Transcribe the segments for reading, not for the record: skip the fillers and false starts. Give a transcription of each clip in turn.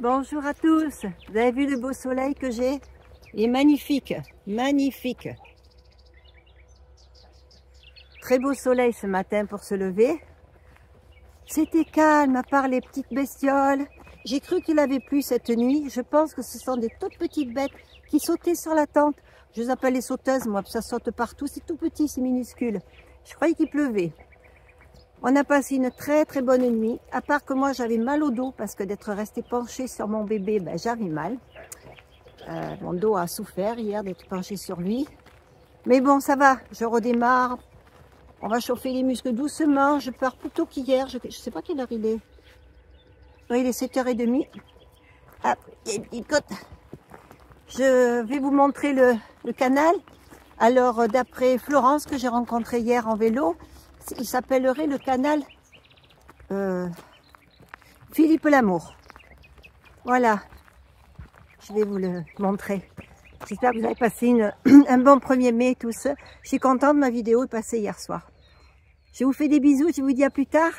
Bonjour à tous, vous avez vu le beau soleil que j'ai? Il est magnifique, magnifique. Très beau soleil ce matin pour se lever. C'était calme à part les petites bestioles. J'ai cru qu'il avait plu cette nuit. Je pense que ce sont des toutes petites bêtes qui sautaient sur la tente. Je les appelle les sauteuses, moi, ça saute partout. C'est tout petit, c'est minuscule. Je croyais qu'il pleuvait. On a passé une très bonne nuit, à part que moi j'avais mal au dos parce que d'être restée penchée sur mon bébé, ben, j'avais mal. Mon dos a souffert hier d'être penchée sur lui. Mais bon, ça va, je redémarre. On va chauffer les muscles doucement. Je pars plus tôt qu'hier. Je ne sais pas quelle heure il est. Oui, il est 7h30. Ah, il y a une petite côte. Je vais vous montrer le canal. Alors, d'après Florence que j'ai rencontrée hier en vélo, il s'appellerait le canal Philippe Lamour. Voilà, je vais vous le montrer. J'espère que vous avez passé un bon 1er mai tous. Je suis contente, ma vidéo est passée hier soir. Je vous fais des bisous, je vous dis à plus tard.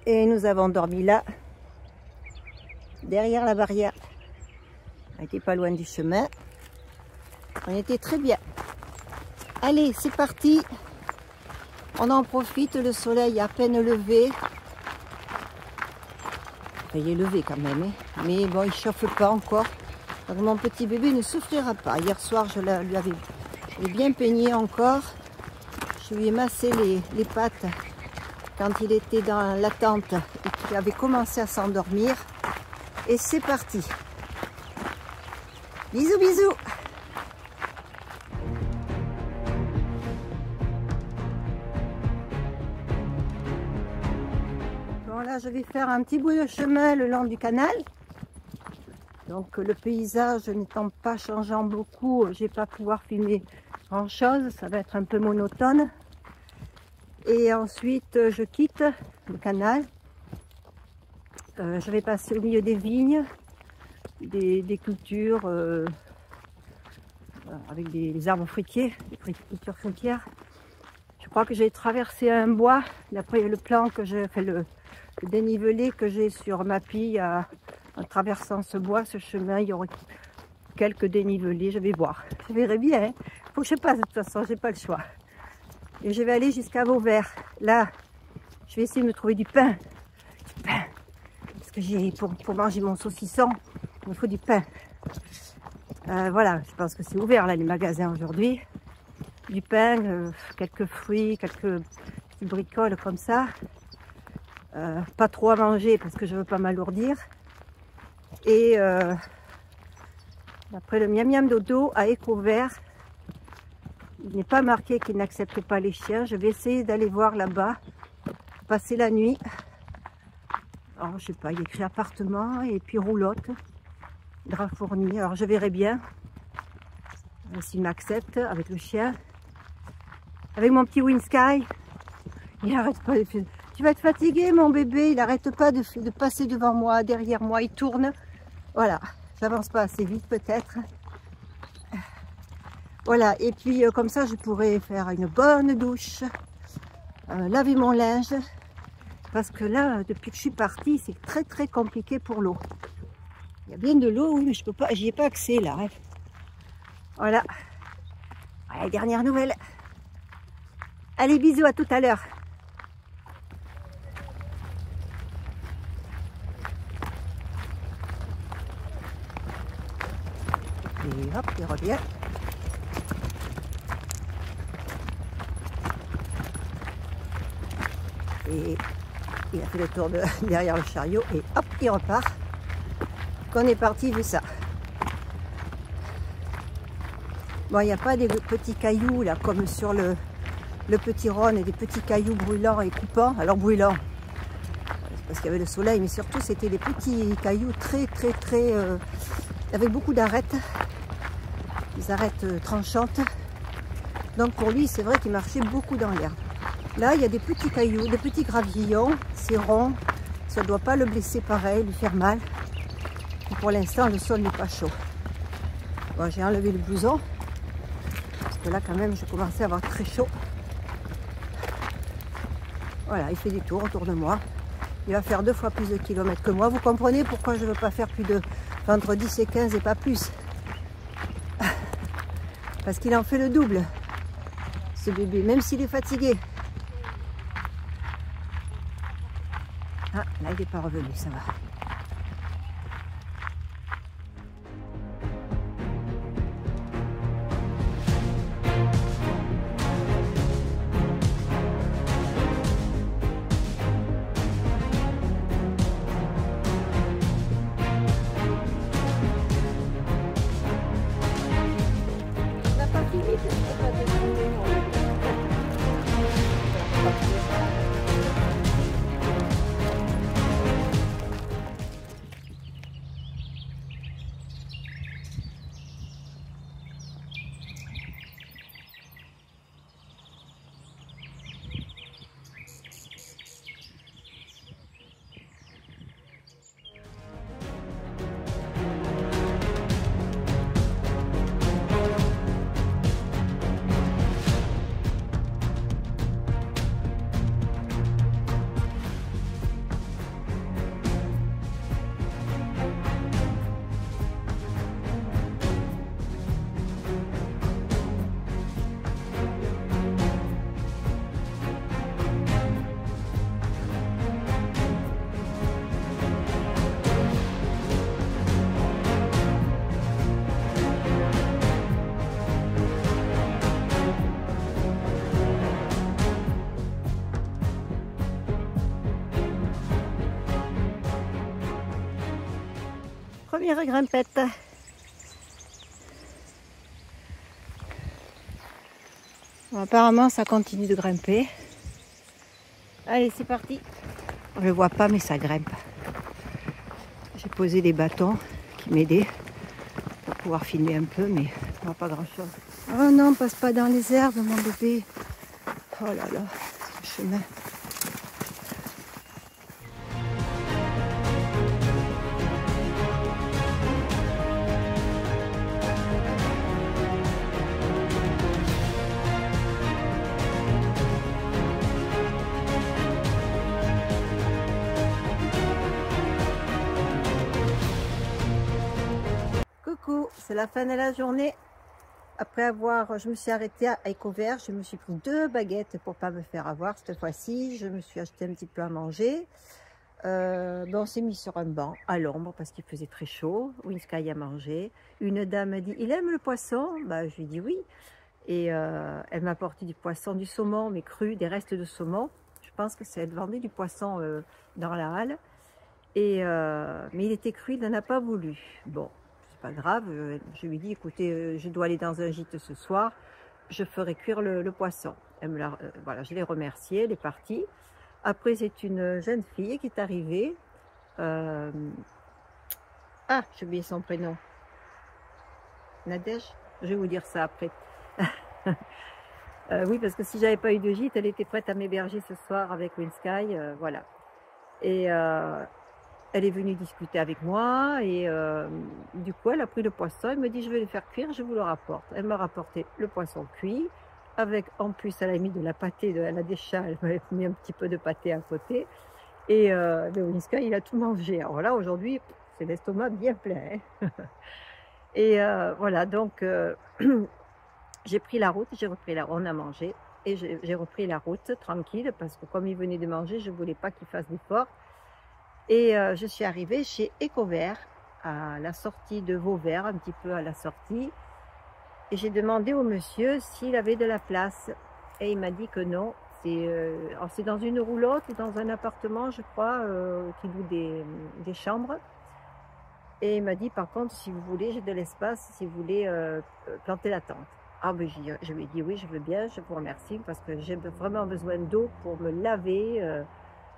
Et nous avons dormi là, derrière la barrière. On n'était pas loin du chemin. On était très bien. Allez, c'est parti. On en profite, le soleil est à peine levé. Enfin, il est levé quand même, hein. Mais bon, il ne chauffe pas encore. Donc mon petit bébé ne souffrira pas. Hier soir, je l'ai bien peigné encore. Je lui ai massé les pattes quand il était dans la tente et qu'il avait commencé à s'endormir. Et c'est parti. Bisous, bisous. Bon, là, je vais faire un petit bout de chemin le long du canal. Donc, le paysage n'étant pas changeant beaucoup, je ne vais pas pouvoir filmer grand chose. Ça va être un peu monotone. Et ensuite, je quitte le canal. Je vais passer au milieu des vignes, des cultures avec des arbres fruitiers, des cultures fruitières. Je crois que j'ai traversé un bois. D'après le plan que j'ai fait, le dénivelé que j'ai sur ma pille, en traversant ce bois, ce chemin, il y aurait quelques dénivelés. Je vais voir. Je verrai bien. Hein. Faut que je passe de toute façon, j'ai pas le choix. Et je vais aller jusqu'à Vauvert. Là, je vais essayer de me trouver du pain. Du pain. Parce que pour manger mon saucisson, il me faut du pain. Voilà, je pense que c'est ouvert là les magasins aujourd'hui. Du pain, quelques fruits, quelques petites bricoles comme ça. Pas trop à manger parce que je veux pas m'alourdir. Et après le miam miam dodo à Écovert, il n'est pas marqué qu'il n'accepte pas les chiens. Je vais essayer d'aller voir là-bas, passer la nuit. Alors, je sais pas, il écrit appartement et puis roulotte, drap fourni. Alors, je verrai bien s'il m'accepte avec le chien. Avec mon petit Winsky, il n'arrête pas de faire. Tu vas être fatigué, mon bébé. Il n'arrête pas de passer devant moi, derrière moi. Il tourne. Voilà, j'avance pas assez vite peut-être. Voilà, et puis comme ça, je pourrais faire une bonne douche, laver mon linge, parce que là, depuis que je suis partie, c'est très compliqué pour l'eau. Il y a bien de l'eau, oui, mais je peux pas, j'y ai pas accès là. Hein. Voilà. Voilà, dernière nouvelle. Allez, bisous, à tout à l'heure. Et hop, il revient. Et il a fait le tour derrière le chariot et hop, il repart. Qu'on est parti vu ça. Bon, il n'y a pas des petits cailloux là comme sur le petit Rhône, et des petits cailloux brûlants et coupants. Alors brûlants, parce qu'il y avait le soleil, mais surtout c'était des petits cailloux très avec beaucoup d'arêtes. Des arêtes tranchantes. Donc pour lui, c'est vrai qu'il marchait beaucoup dans l'herbe. Là, il y a des petits cailloux, des petits gravillons. C'est rond, ça ne doit pas le blesser pareil, lui faire mal. Et pour l'instant, le sol n'est pas chaud. Bon, j'ai enlevé le blouson, parce que là, quand même, je commençais à avoir très chaud. Voilà, il fait des tours autour de moi. Il va faire 2 fois plus de kilomètres que moi. Vous comprenez pourquoi je ne veux pas faire plus de entre 10 et 15 et pas plus. Parce qu'il en fait le double, ce bébé, même s'il est fatigué. Ah, là, il n'est pas revenu, ça va. Première grimpette. Bon, apparemment, ça continue de grimper. Allez, c'est parti. On ne le voit pas, mais ça grimpe. J'ai posé des bâtons qui m'aidaient pour pouvoir filmer un peu, mais on voit pas grand-chose. Oh non, passe pas dans les herbes, mon bébé. Oh là là, ce chemin. Coucou, c'est la fin de la journée. Après avoir, je me suis arrêtée à Écovert, je me suis pris 2 baguettes pour pas me faire avoir cette fois-ci. Je me suis acheté un petit peu à manger. On s'est mis sur un banc à l'ombre parce qu'il faisait très chaud. Winsky a mangé. Une dame m'a dit, il aime le poisson? Bah, je lui ai dit oui. Et elle m'a apporté du poisson, du saumon, mais cru, des restes de saumon. Je pense que c'est elle vendait du poisson dans la halle. Et, mais il était cru, il n'en a pas voulu. Bon. Pas grave, je lui dis écoutez, je dois aller dans un gîte ce soir, je ferai cuire le poisson. Elle me voilà, je l'ai remerciée, elle est partie. Après, c'est une jeune fille qui est arrivée. Ah, j'ai oublié son prénom. Nadège, je vais vous dire ça après. Oui, parce que si j'avais pas eu de gîte, elle était prête à m'héberger ce soir avec Winsky, voilà. Et elle est venue discuter avec moi et du coup, elle a pris le poisson. Elle me dit, je vais le faire cuire, je vous le rapporte. Elle m'a rapporté le poisson cuit. Avec, en plus, elle a mis de la pâtée, elle a des chats, elle m'a mis un petit peu de pâtée à côté. Et le Winsky, il a tout mangé. Alors là, aujourd'hui, c'est l'estomac bien plein. Hein. Et voilà, donc, j'ai pris la route, on a mangé. Et j'ai repris la route tranquille parce que comme il venait de manger, je ne voulais pas qu'il fasse d'efforts. Et je suis arrivée chez Écovert, à la sortie de Vauvert, un petit peu à la sortie. Et j'ai demandé au monsieur s'il avait de la place. Et il m'a dit que non. C'est dans une roulotte, dans un appartement, je crois, qui loue des chambres. Et il m'a dit, par contre, si vous voulez, j'ai de l'espace, si vous voulez planter la tente. Ah ben je lui ai dit oui, je veux bien, je vous remercie, parce que j'ai vraiment besoin d'eau pour me laver,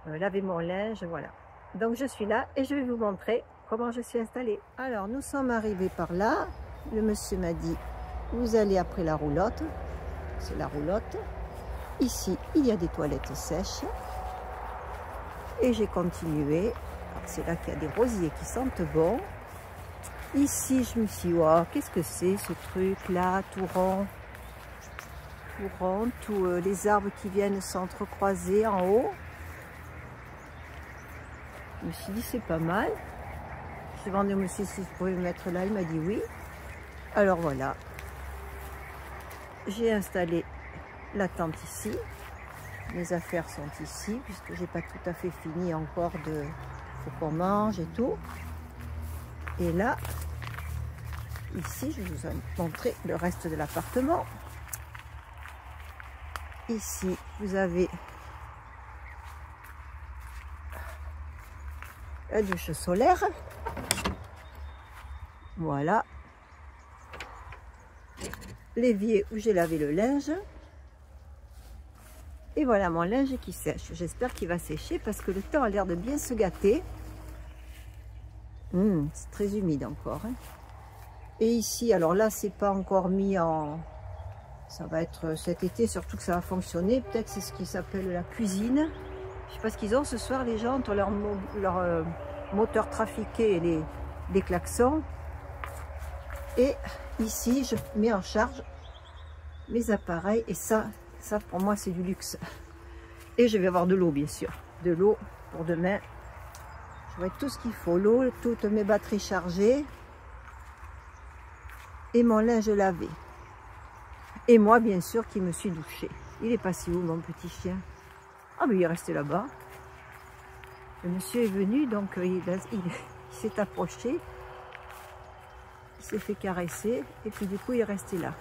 laver mon linge, voilà. Donc je suis là et je vais vous montrer comment je suis installée. Alors nous sommes arrivés par là. Le monsieur m'a dit, vous allez après la roulotte. C'est la roulotte. Ici, il y a des toilettes sèches. Et j'ai continué. C'est là qu'il y a des rosiers qui sentent bon. Ici, je me suis dit, wow, qu'est-ce que c'est ce truc-là, tout rond? Tout rond, tous les arbres qui viennent s'entrecroiser en haut. Je me suis dit, c'est pas mal. J'ai demandé au monsieur si je pouvais me mettre là, il m'a dit oui. Alors voilà. J'ai installé la tente ici. Mes affaires sont ici, puisque j'ai pas tout à fait fini encore de... Faut qu'on mange et tout. Et là, ici, je vous ai montré le reste de l'appartement. Ici, vous avez la douche solaire. Voilà. L'évier où j'ai lavé le linge. Et voilà mon linge qui sèche. J'espère qu'il va sécher parce que le temps a l'air de bien se gâter. C'est très humide encore. Hein. Et ici, alors là, c'est pas encore mis en... Ça va être cet été, surtout que ça va fonctionner. Peut-être c'est ce qui s'appelle la cuisine. Je sais pas ce qu'ils ont ce soir, les gens, entre leur moteur trafiqué et les klaxons. Et ici, je mets en charge mes appareils. Et ça pour moi, c'est du luxe. Et je vais avoir de l'eau, bien sûr. De l'eau pour demain. J'aurai tout ce qu'il faut. L'eau, toutes mes batteries chargées. Et mon linge lavé. Et moi, bien sûr, qui me suis douchée. Il est passé où, mon petit chien? Ah, mais il est resté là-bas. Le monsieur est venu, donc il s'est approché. Il s'est fait caresser. Et puis, du coup, il est resté là.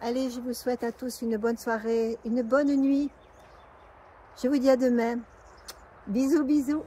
Allez, je vous souhaite à tous une bonne soirée, une bonne nuit. Je vous dis à demain. Bisous, bisous.